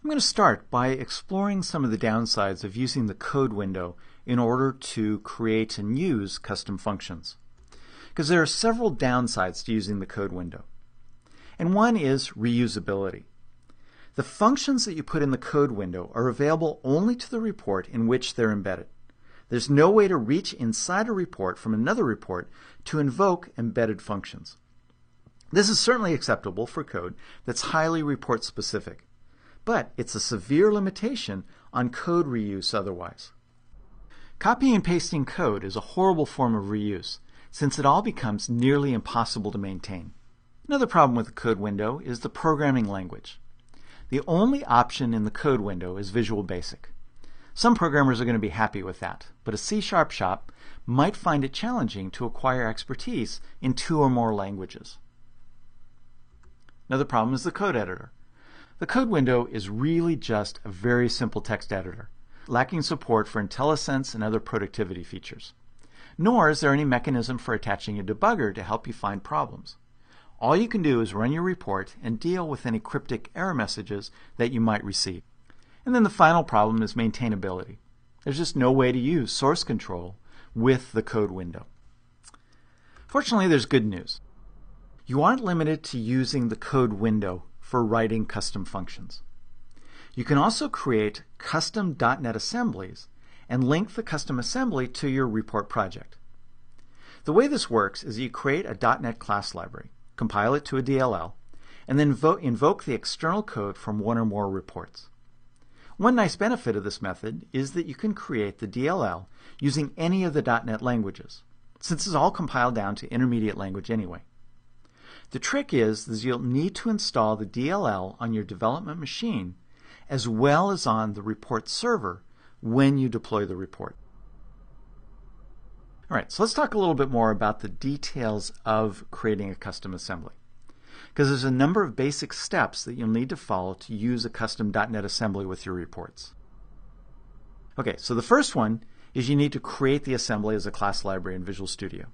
I'm going to start by exploring some of the downsides of using the code window in order to create and use custom functions. Because there are several downsides to using the code window. And one is reusability. The functions that you put in the code window are available only to the report in which they're embedded. There's no way to reach inside a report from another report to invoke embedded functions. This is certainly acceptable for code that's highly report specific. But it's a severe limitation on code reuse otherwise. Copying and pasting code is a horrible form of reuse, since it all becomes nearly impossible to maintain. Another problem with the code window is the programming language. The only option in the code window is Visual Basic. Some programmers are going to be happy with that, but a C# shop might find it challenging to acquire expertise in 2 or more languages. Another problem is the code editor. The code window is really just a very simple text editor, lacking support for IntelliSense and other productivity features. Nor is there any mechanism for attaching a debugger to help you find problems. All you can do is run your report and deal with any cryptic error messages that you might receive. And then the final problem is maintainability. There's just no way to use source control with the code window. Fortunately, there's good news. You aren't limited to using the code window for writing custom functions. You can also create custom .NET assemblies and link the custom assembly to your report project. The way this works is you create a .NET class library, compile it to a DLL, and then invoke the external code from 1 or more reports. One nice benefit of this method is that you can create the DLL using any of the .NET languages, since it's all compiled down to intermediate language anyway. The trick is you'll need to install the DLL on your development machine as well as on the report server when you deploy the report. All right, so let's talk a little bit more about the details of creating a custom assembly. Because there's a number of basic steps that you'll need to follow to use a custom .NET assembly with your reports. Okay, so the first one is you need to create the assembly as a class library in Visual Studio,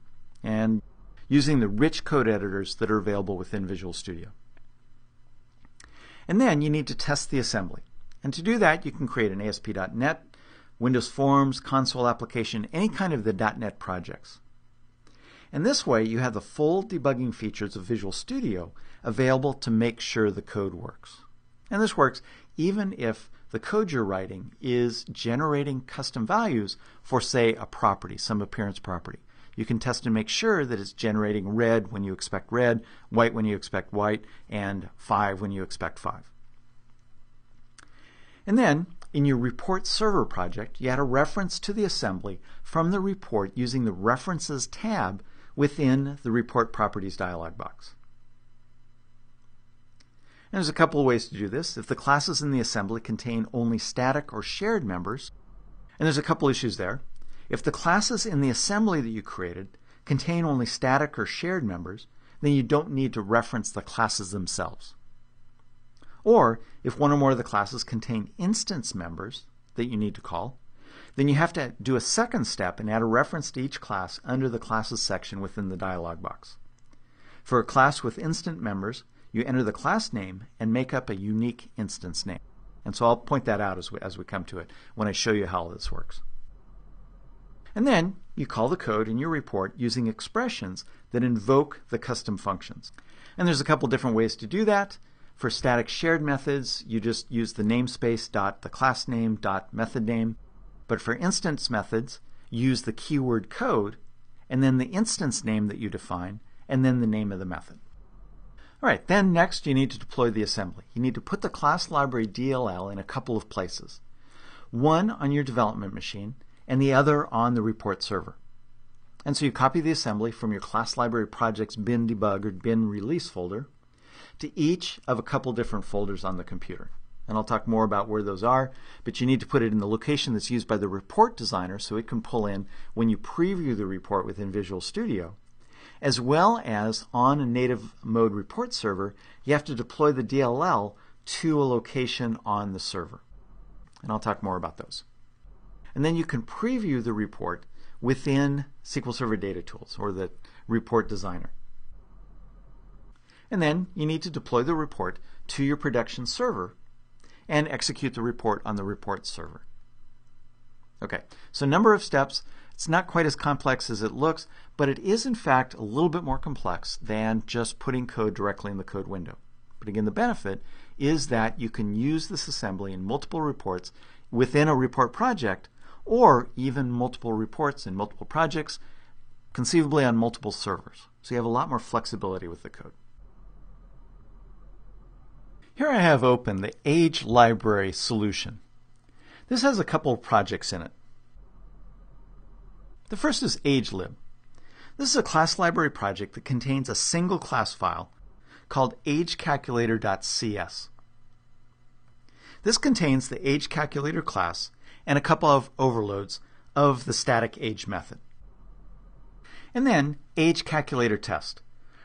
and using the rich code editors that are available within Visual Studio. And then you need to test the assembly. And to do that, you can create an ASP.NET, Windows Forms, console application, any kind of the .NET projects. And this way, you have the full debugging features of Visual Studio available to make sure the code works. And this works even if the code you're writing is generating custom values for, say, a property, some appearance property. You can test and make sure that it's generating red when you expect red, white when you expect white, and 5 when you expect 5. And then, in your report server project, you add a reference to the assembly from the report using the References tab within the Report Properties dialog box. And there's a couple of ways to do this. If the classes in the assembly contain only static or shared members, and there's a couple issues there. If the classes in the assembly that you created contain only static or shared members, then you don't need to reference the classes themselves. Or if one or more of the classes contain instance members that you need to call, then you have to do a second step and add a reference to each class under the Classes section within the dialog box. For a class with instant members, you enter the class name and make up a unique instance name. And so I'll point that out as we come to it when I show you how this works. And then you call the code in your report using expressions that invoke the custom functions. And there's a couple different ways to do that. For static shared methods, you just use the namespace dot the class name dot method name. But for instance methods, use the keyword code and then the instance name that you define and then the name of the method. All right, then next you need to deploy the assembly. You need to put the class library DLL in a couple of places. One on your development machine and the other on the report server. And so you copy the assembly from your class library projects bin debug or bin release folder to each of a couple different folders on the computer. And I'll talk more about where those are, but you need to put it in the location that's used by the report designer so it can pull in when you preview the report within Visual Studio. As well as on a native mode report server, you have to deploy the DLL to a location on the server. And I'll talk more about those. And then you can preview the report within SQL Server Data Tools or the report designer. And then you need to deploy the report to your production server and execute the report on the report server. Okay, so number of steps. It's not quite as complex as it looks, but it is in fact a little bit more complex than just putting code directly in the code window. But again, the benefit is that you can use this assembly in multiple reports within a report project, or even multiple reports in multiple projects, conceivably on multiple servers. So you have a lot more flexibility with the code. Here I have open the Age Library solution. This has a couple of projects in it. The first is AgeLib. This is a class library project that contains a single class file called agecalculator.cs. This contains the ageCalculator class and a couple of overloads of the static age method. And then ageCalculatorTest.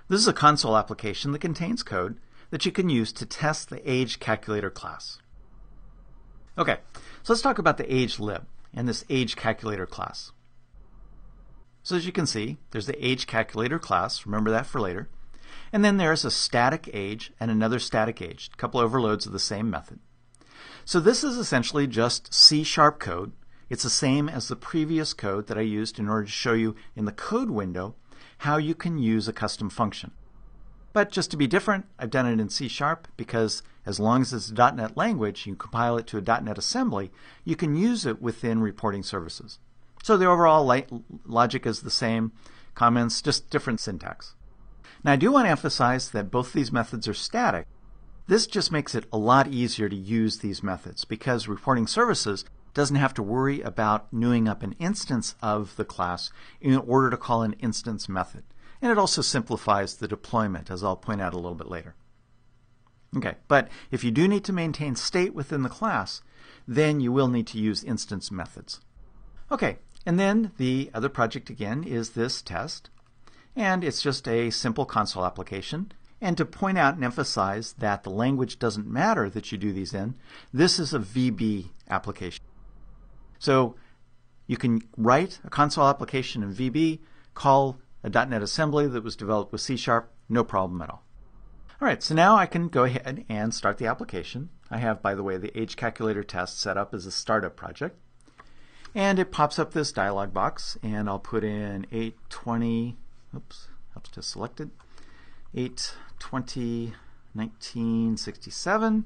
This is a console application that contains code that you can use to test the ageCalculator class. Okay, so let's talk about the AgeLib and this ageCalculator class. So as you can see, there's the ageCalculator class, remember that for later, and then there's a static age and another static age, a couple overloads of the same method. So this is essentially just C# code. It's the same as the previous code that I used in order to show you in the code window how you can use a custom function. But just to be different, I've done it in C# because as long as it's a .NET language, you compile it to a .NET assembly, you can use it within reporting services. So the overall logic is the same, comments, just different syntax. Now I do want to emphasize that both of these methods are static. This just makes it a lot easier to use these methods because reporting services doesn't have to worry about newing up an instance of the class in order to call an instance method. And it also simplifies the deployment, as I'll point out a little bit later. Okay, but if you do need to maintain state within the class, then you will need to use instance methods. Okay, and then the other project again is this test. And it's just a simple console application. And to point out and emphasize that the language doesn't matter that you do these in, this is a VB application. So you can write a console application in VB, call a .NET assembly that was developed with C#, no problem at all. All right, so now I can go ahead and start the application. I have, by the way, the ageCalculatorTest set up as a startup project. And it pops up this dialog box, and I'll put in 8/20, oops, helps to select it, 8/20/1967.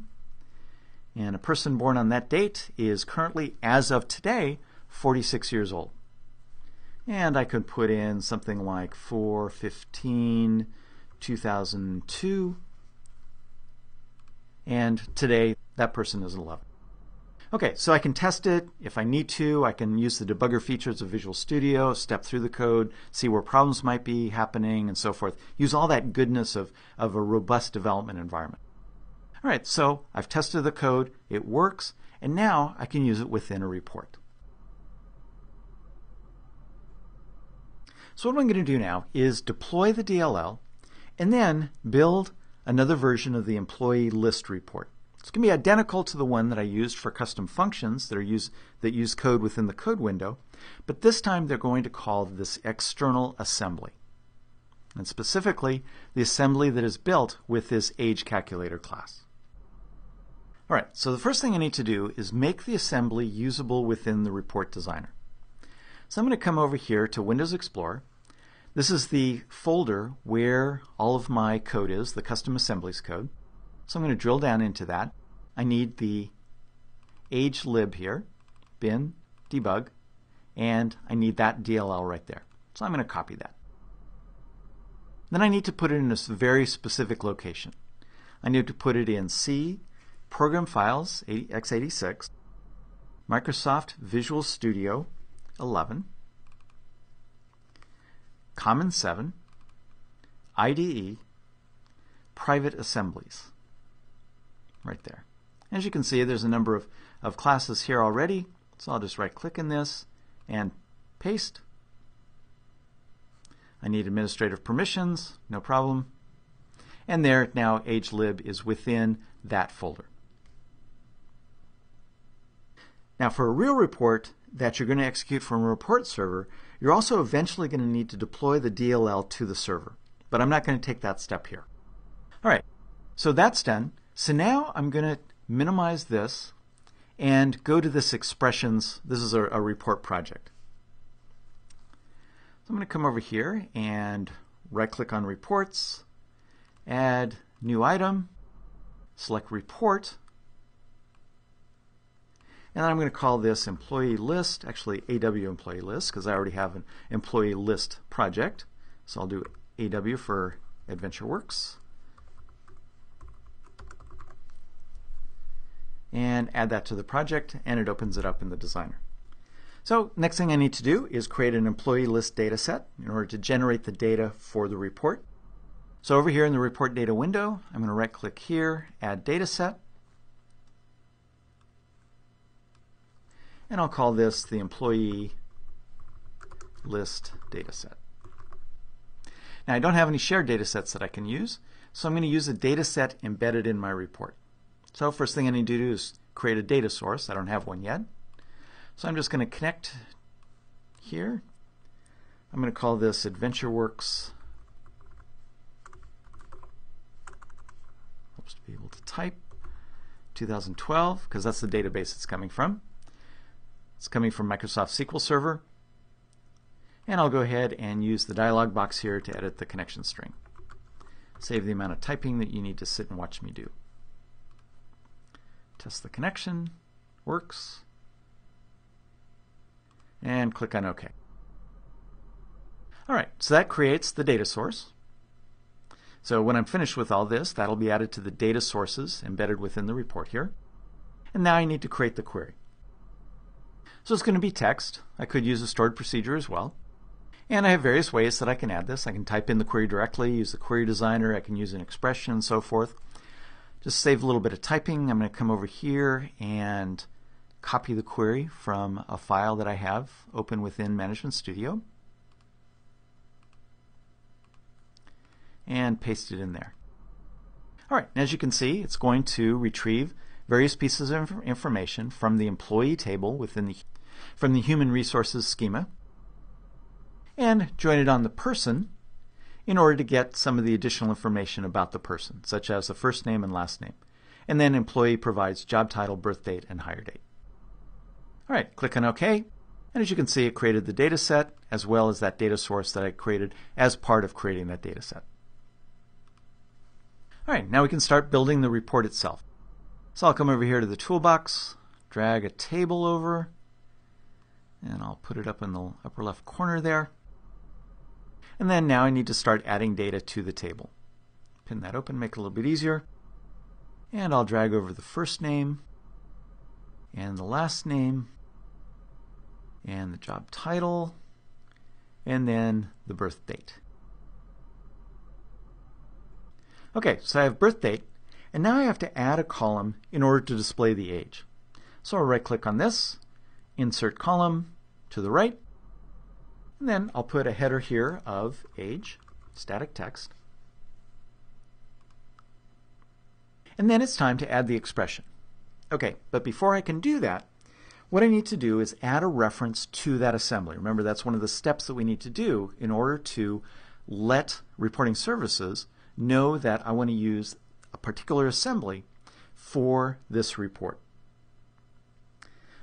And a person born on that date is currently, as of today, 46 years old. And I could put in something like 4/15/2002. And today, that person is 11. Okay, so I can test it. If I need to, I can use the debugger features of Visual Studio, step through the code, see where problems might be happening, and so forth. Use all that goodness of a robust development environment. All right, so I've tested the code, it works, and now I can use it within a report. So what I'm going to do now is deploy the DLL and then build another version of the employee list report. It's going to be identical to the one that I used for custom functions that use code within the code window, but this time they're going to call this external assembly, and specifically the assembly that is built with this ageCalculator class. All right, so the first thing I need to do is make the assembly usable within the report designer. So I'm going to come over here to Windows Explorer. This is the folder where all of my code is, the custom assemblies code. So I'm going to drill down into that. I need the AgeLib here, bin, debug, and I need that DLL right there. So I'm going to copy that. Then I need to put it in a very specific location. I need to put it in C, Program Files, x86, Microsoft Visual Studio 11, Common 7, IDE, Private Assemblies. Right there. As you can see, there's a number of classes here already, so I'll just right-click in this and paste. I need administrative permissions, no problem. And there now AgeLib is within that folder. Now for a real report that you're going to execute from a report server, you're also eventually going to need to deploy the DLL to the server. But I'm not going to take that step here. All right, so that's done. So now I'm going to minimize this and go to this expressions. This is a report project. So I'm going to come over here and right-click on reports, add new item, select report, and then I'm going to call this employee list, actually AW employee list, because I already have an employee list project. So I'll do AW for AdventureWorks. And add that to the project, and it opens it up in the designer. So next thing I need to do is create an employee list data set in order to generate the data for the report. So over here in the report data window, I'm going to right click here, add data set, and I'll call this the employee list data set. Now I don't have any shared data sets that I can use, so I'm going to use a data set embedded in my report. So first thing I need to do is create a data source. I don't have one yet. So I'm just going to connect here. I'm going to call this AdventureWorks. Hopes to be able to type 2012 because that's the database it's coming from. It's coming from Microsoft SQL Server. And I'll go ahead and use the dialog box here to edit the connection string. Save the amount of typing that you need to sit and watch me do. Test the connection, works, and click on OK. Alright, so that creates the data source. So when I'm finished with all this, that'll be added to the data sources embedded within the report here. And now I need to create the query. So it's going to be text. I could use a stored procedure as well. And I have various ways that I can add this. I can type in the query directly, use the query designer, I can use an expression, and so forth. Just save a little bit of typing. I'm going to come over here and copy the query from a file that I have open within Management Studio and paste it in there. Alright, as you can see, it's going to retrieve various pieces of information from the employee table from the human resources schema and join it on the person in order to get some of the additional information about the person, such as the first name and last name. And then employee provides job title, birth date, and hire date. Alright, click on OK, and as you can see, it created the data set as well as that data source that I created as part of creating that data set. Alright, now we can start building the report itself. So I'll come over here to the toolbox, drag a table over, and I'll put it up in the upper left corner there. And then now I need to start adding data to the table. Pin that open, make it a little bit easier. And I'll drag over the first name and the last name and the job title and then the birth date. Okay, so I have birth date, and now I have to add a column in order to display the age. So I'll right click on this, insert column to the right, and then I'll put a header here of age, static text. And then it's time to add the expression. Okay, but before I can do that, what I need to do is add a reference to that assembly. Remember, that's one of the steps that we need to do in order to let reporting services know that I want to use a particular assembly for this report.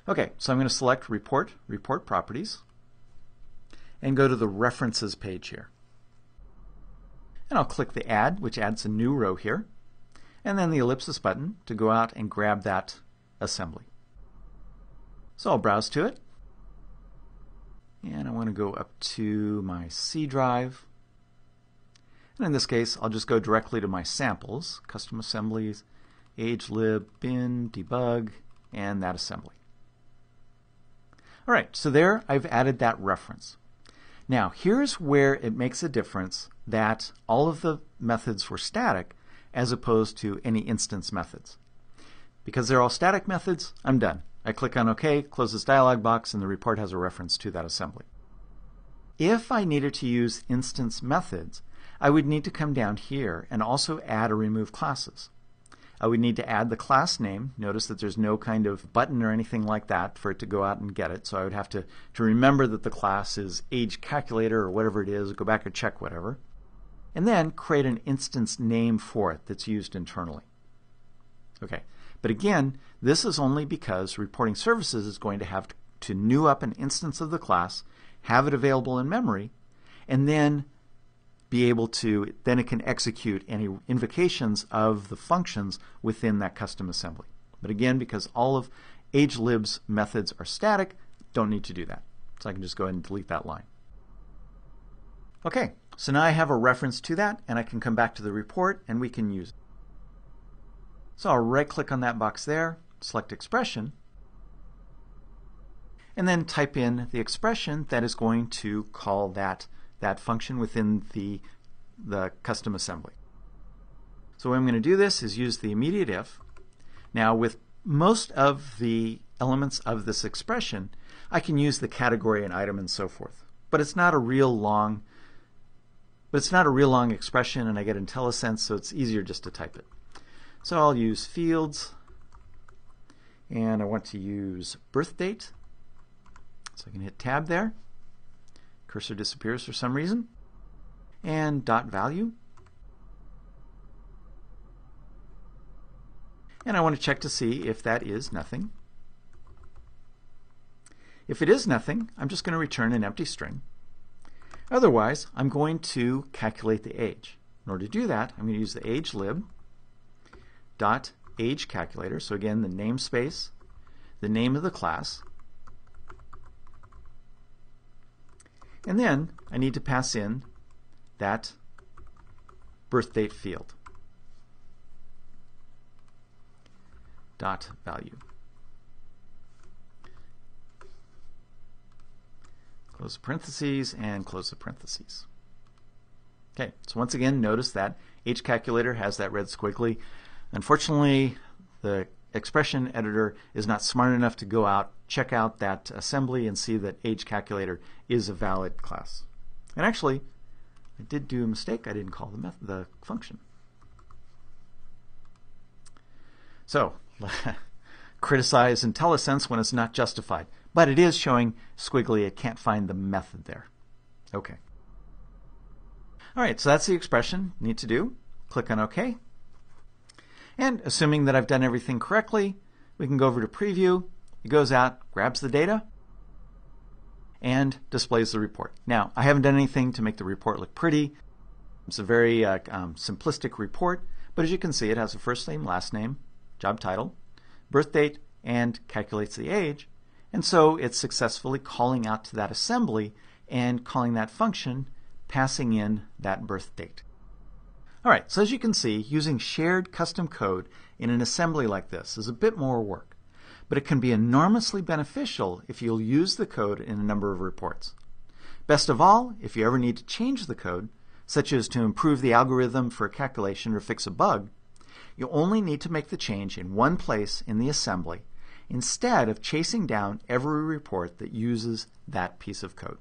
Okay, so I'm going to select Report, Report Properties, and go to the References page here. And I'll click the Add, which adds a new row here, and then the ellipsis button to go out and grab that assembly. So I'll browse to it, and I want to go up to my C drive. And in this case, I'll just go directly to my samples, custom assemblies, age, lib, bin, debug, and that assembly. All right, so there I've added that reference. Now, here's where it makes a difference that all of the methods were static as opposed to any instance methods. Because they're all static methods, I'm done. I click on OK, close this dialog box, and the report has a reference to that assembly. If I needed to use instance methods, I would need to come down here and also add or remove classes. I would need to add the class name. Notice that there's no kind of button or anything like that for it to go out and get it. So I would have to remember that the class is age calculator or whatever it is, go back and check whatever. And then create an instance name for it that's used internally. Okay, but again, this is only because reporting services is going to have to new up an instance of the class, have it available in memory, and then be able to, then it can execute any invocations of the functions within that custom assembly. But again, because all of agelib's methods are static, don't need to do that. So I can just go ahead and delete that line. Okay, so now I have a reference to that, and I can come back to the report and we can use it. So I'll right-click on that box there, select expression, and then type in the expression that is going to call that function within the custom assembly. So what I'm going to do this is use the immediate if. Now with most of the elements of this expression, I can use the category and item and so forth. But it's not a real long expression, and I get IntelliSense, so it's easier just to type it. So I'll use fields, and I want to use birth date. So I can hit tab there. Cursor disappears for some reason. And dot value. And I want to check to see if that is nothing. If it is nothing, I'm just going to return an empty string. Otherwise, I'm going to calculate the age. In order to do that, I'm going to use the agelib dot age calculator. So again, the namespace, the name of the class, and then I need to pass in that birth date field. Dot value. Close the parentheses and close the parentheses. Okay, so once again, notice that age calculator has that red squiggly. Unfortunately, the expression editor is not smart enough to go out, check out that assembly, and see that age calculator is a valid class. And actually, I did do a mistake. I didn't call the function. So, criticize IntelliSense when it's not justified. But it is showing squiggly. It can't find the method there. Okay. All right, so that's the expression. Need to do. Click on OK. And assuming that I've done everything correctly, we can go over to preview. It goes out, grabs the data, and displays the report. Now, I haven't done anything to make the report look pretty. It's a very simplistic report, but as you can see, it has a first name, last name, job title, birth date, and calculates the age. And so it's successfully calling out to that assembly and calling that function, passing in that birth date. All right, so as you can see, using shared custom code in an assembly like this is a bit more work, but it can be enormously beneficial if you'll use the code in a number of reports. Best of all, if you ever need to change the code, such as to improve the algorithm for a calculation or fix a bug, you only need to make the change in one place in the assembly instead of chasing down every report that uses that piece of code.